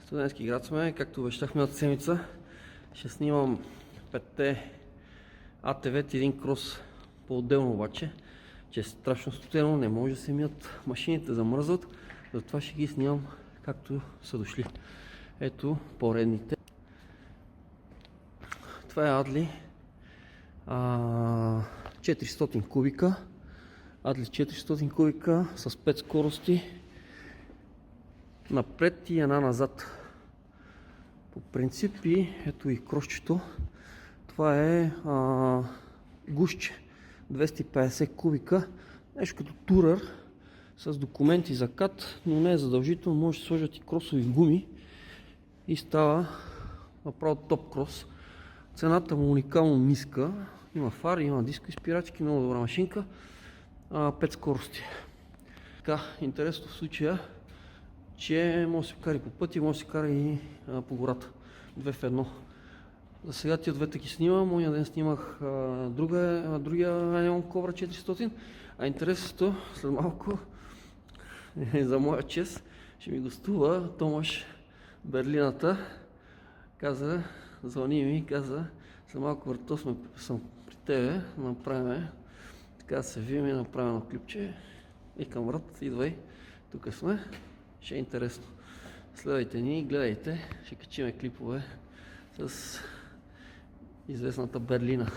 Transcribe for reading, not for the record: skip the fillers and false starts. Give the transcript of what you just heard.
Студентски град сме, както обещах миналата седмица. Ще снимам 5-те АТВ и един крос по-отделно обаче, че е страшно студено, не може да се мият машините, замръзват, затова ще ги снимам както са дошли. Ето поредните. Това е Адли 400 кубика. Адли 400 кубика с 5 скорости напред и една назад. По принцип и ето и кросчето. Това е гушче 250 кубика, нещо като турър с документи за кат, но не е задължително, може да сложат и кросови гуми и става направо топ крос. Цената му уникално ниска, има фари, има дискоизпирачки, много добра машинка, 5 скорости. Така, интересно в случая, че може да се кара и по пътя, може да се кара и по гората. 2 в 1. За сега тия двете ги снимам, моя ден снимах другия Neon Cobra 400, а интересното след малко за моя чест ще ми гостува Томаш Берлината. Каза, звъни ми, каза, след малко върто съм при тебе, направим, така да се видим и направим едно клипче. Викам, брат, идвай, тук сме, ще е интересно. Следвайте ни, гледайте, ще качиме клипове с известната Берлина.